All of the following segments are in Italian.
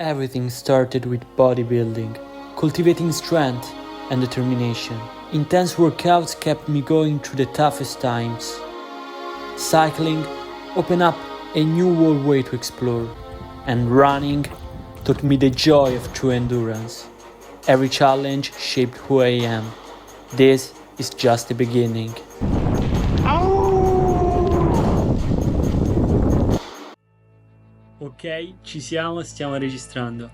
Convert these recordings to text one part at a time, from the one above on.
Everything started with bodybuilding, cultivating strength and determination. Intense workouts kept me going through the toughest times. Cycling opened up a new world way to explore, and running taught me the joy of true endurance. Every challenge shaped who I am. This is just the beginning. Ok, ci siamo, stiamo registrando.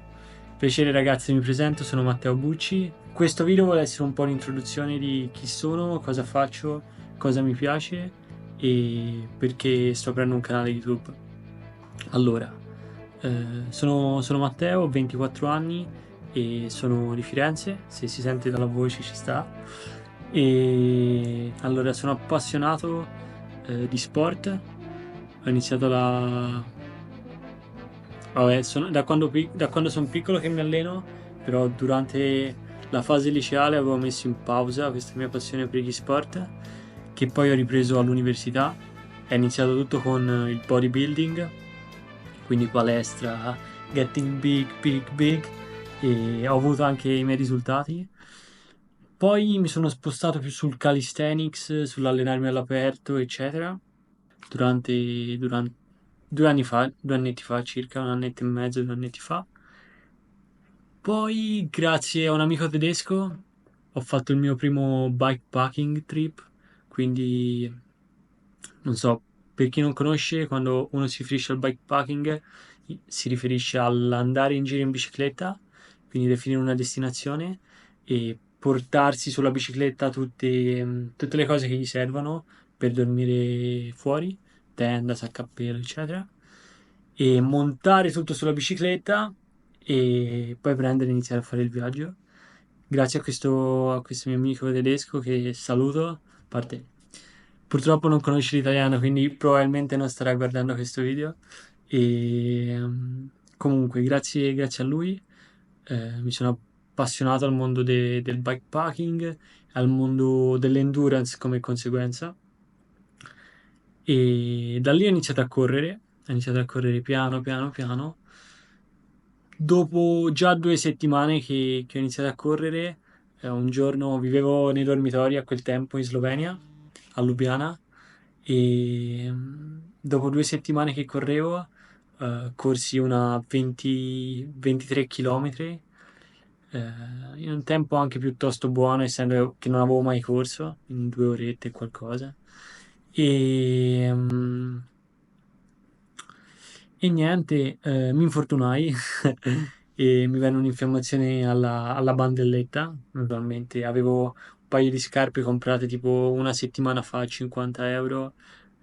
Piacere ragazzi, mi presento, sono Matteo Bucci. Questo video vuole essere un po' un'introduzione di chi sono, cosa faccio, cosa mi piace e perché sto aprendo un canale YouTube. Allora, sono Matteo, ho 24 anni e sono di Firenze, se si sente dalla voce ci sta. E allora sono appassionato di sport. Ho iniziato da quando sono piccolo che mi alleno, però durante la fase liceale avevo messo in pausa questa mia passione per gli sport, che poi ho ripreso all'università. È iniziato tutto con il bodybuilding, quindi palestra, getting big, e ho avuto anche i miei risultati. Poi mi sono spostato più sul calisthenics, sull'allenarmi all'aperto, eccetera, durante 2 annetti fa, circa 1 annetto e mezzo, 2 annetti fa. Poi, grazie a un amico tedesco, ho fatto il mio primo bikepacking trip, quindi non so, per chi non conosce, quando uno si riferisce al bikepacking si riferisce all'andare in giro in bicicletta, quindi definire una destinazione e portarsi sulla bicicletta tutte le cose che gli servono per dormire fuori, tenda, sacca a pelo, eccetera, e montare tutto sulla bicicletta e poi prendere e iniziare a fare il viaggio. Grazie a questo mio amico tedesco che saluto, a parte purtroppo non conosce l'italiano, quindi probabilmente non starà guardando questo video. E comunque, grazie a lui, mi sono appassionato al mondo del bikepacking, al mondo dell'endurance come conseguenza. E da lì ho iniziato a correre piano. Dopo già 2 settimane che ho iniziato a correre, un giorno vivevo nei dormitori a quel tempo in Slovenia, a Lubiana, e dopo 2 settimane che correvo, corsi una 20-23 km, in un tempo anche piuttosto buono, essendo che non avevo mai corso, in 2 orette e qualcosa. E, e niente, mi infortunai e mi venne un'infiammazione alla bandelletta. Naturalmente avevo un paio di scarpe comprate tipo una settimana fa a 50 euro,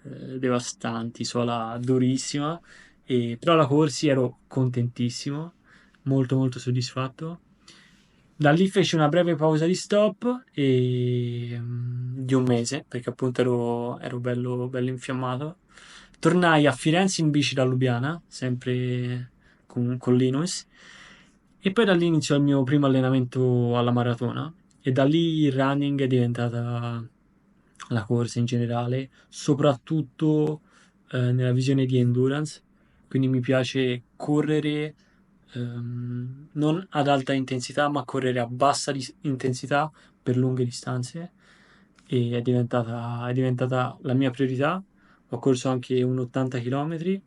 devastanti, suola durissima, però la corsi, ero contentissimo, molto molto soddisfatto. Da lì feci una breve pausa di stop di un mese, perché appunto ero bello, bello infiammato. Tornai a Firenze in bici da Lubiana, sempre con Linus, e poi da lì iniziò il mio primo allenamento alla maratona, e da lì il running è diventata la corsa in generale, soprattutto nella visione di endurance. Quindi mi piace correre non ad alta intensità, ma correre a bassa intensità per lunghe distanze, e è diventata la mia priorità. Ho corso anche un 80 km,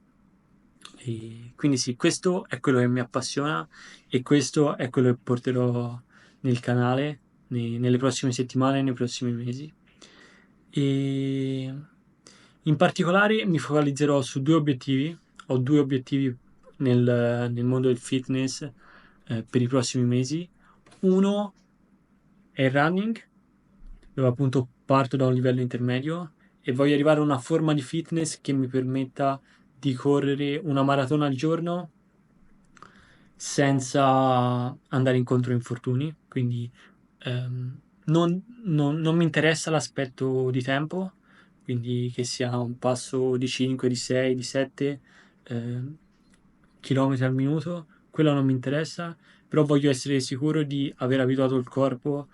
e quindi sì, questo è quello che mi appassiona e questo è quello che porterò nel canale nelle prossime settimane, nei prossimi mesi. E in particolare mi focalizzerò su 2 obiettivi. Ho 2 obiettivi nel mondo del fitness per i prossimi mesi. Uno è il running, dove appunto parto da un livello intermedio e voglio arrivare a una forma di fitness che mi permetta di correre una maratona al giorno senza andare incontro a infortuni. Quindi non mi interessa l'aspetto di tempo, quindi che sia un passo di 5, di 6, di 7 chilometri al minuto, quello non mi interessa, però voglio essere sicuro di aver abituato il corpo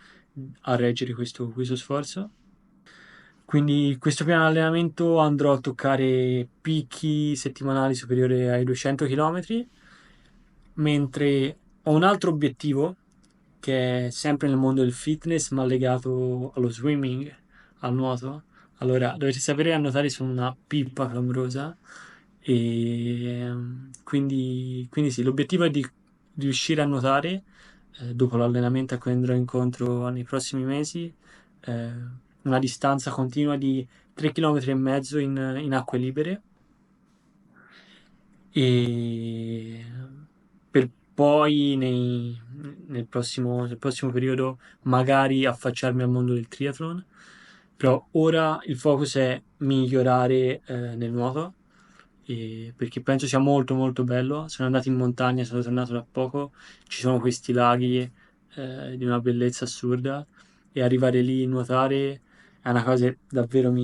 a reggere questo sforzo. Quindi questo piano di allenamento andrò a toccare picchi settimanali superiori ai 200 km, mentre ho un altro obiettivo che è sempre nel mondo del fitness, ma legato allo swimming, al nuoto. Allora, dovete sapere che a nuotare sono una pippa clamorosa e quindi sì, l'obiettivo è di riuscire a nuotare dopo l'allenamento a cui andrò incontro nei prossimi mesi, eh, una distanza continua di 3 km e mezzo in acque libere e per poi nel prossimo periodo magari affacciarmi al mondo del triathlon, però ora il focus è migliorare nel nuoto, perché penso sia molto molto bello. Sono andato in montagna, sono tornato da poco, ci sono questi laghi di una bellezza assurda e arrivare lì a nuotare è una cosa che davvero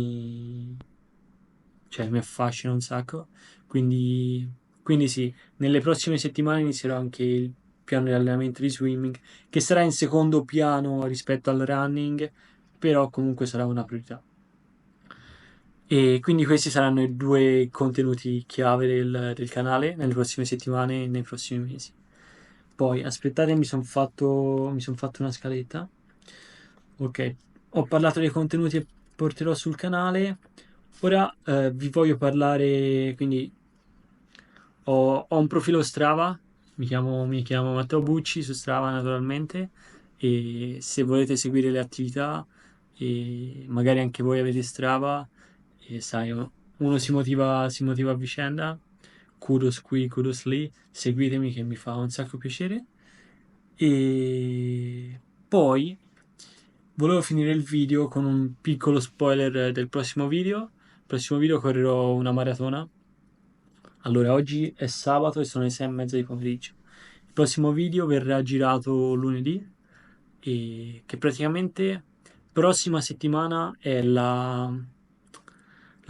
cioè, mi affascina un sacco. Quindi, quindi sì, nelle prossime settimane inizierò anche il piano di allenamento di swimming, che sarà in secondo piano rispetto al running, però comunque sarà una priorità. E quindi questi saranno i due contenuti chiave del canale nelle prossime settimane e nei prossimi mesi. Poi aspettate, mi son fatto una scaletta. Ok, ho parlato dei contenuti che porterò sul canale. Ora vi voglio parlare, quindi ho un profilo Strava, mi chiamo Matteo Bucci su Strava naturalmente, e se volete seguire le attività e magari anche voi avete Strava, e sai, uno si motiva a vicenda, kudos qui, kudos lì, seguitemi che mi fa un sacco piacere. E poi volevo finire il video con un piccolo spoiler del prossimo video. Il prossimo video correrò una maratona. Allora, oggi è sabato e sono le 6:30 di pomeriggio. Il prossimo video verrà girato lunedì e che praticamente prossima settimana è la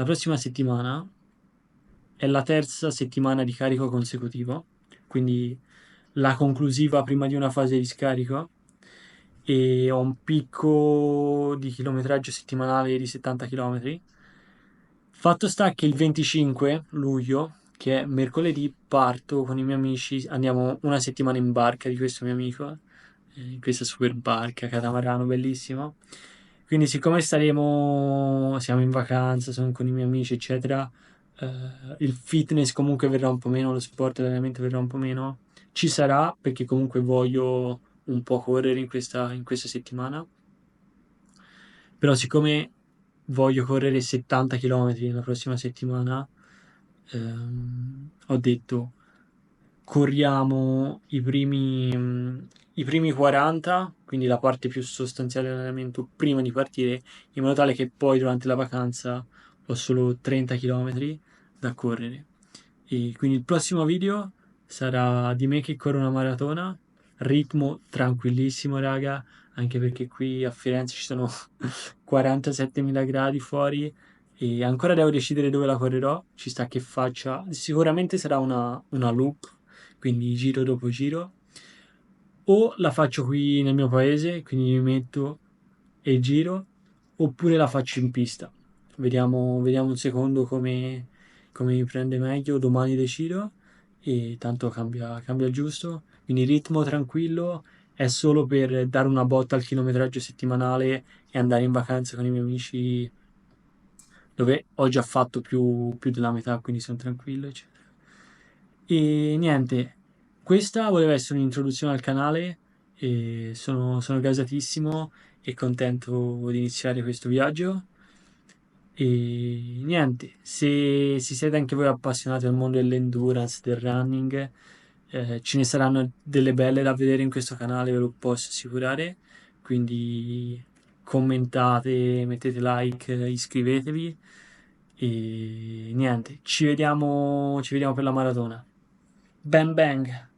prossima settimana è la terza settimana di carico consecutivo, quindi la conclusiva prima di una fase di scarico e ho un picco di chilometraggio settimanale di 70 km. Fatto sta che il 25 luglio, che è mercoledì, parto con i miei amici, andiamo una settimana in barca di questo mio amico, in questa super barca, catamarano, bellissimo. Quindi siccome siamo in vacanza, sono con i miei amici, eccetera, il fitness comunque verrà un po' meno, lo sport veramente verrà un po' meno. Ci sarà perché comunque voglio un po' correre in questa settimana. Però siccome voglio correre 70 km la prossima settimana, ho detto corriamo i primi 40, quindi la parte più sostanziale dell'allenamento prima di partire, in modo tale che poi durante la vacanza ho solo 30 km da correre. E quindi il prossimo video sarà di me che corro una maratona, ritmo tranquillissimo, raga, anche perché qui a Firenze ci sono 47.000 gradi fuori e ancora devo decidere dove la correrò. Ci sta che faccia, sicuramente sarà una loop, quindi giro dopo giro, o la faccio qui nel mio paese, quindi mi metto e giro, oppure la faccio in pista. Vediamo un secondo come mi prende meglio, domani decido e tanto cambia il giusto. Quindi ritmo tranquillo è solo per dare una botta al chilometraggio settimanale e andare in vacanza con i miei amici dove ho già fatto più della metà, quindi sono tranquillo, eccetera. E niente, questa voleva essere un'introduzione al canale e sono gasatissimo e contento di iniziare questo viaggio. E niente, se siete anche voi appassionati al mondo dell'endurance, del running, ce ne saranno delle belle da vedere in questo canale, ve lo posso assicurare. Quindi commentate, mettete like, iscrivetevi e niente, ci vediamo per la maratona. Bang bang!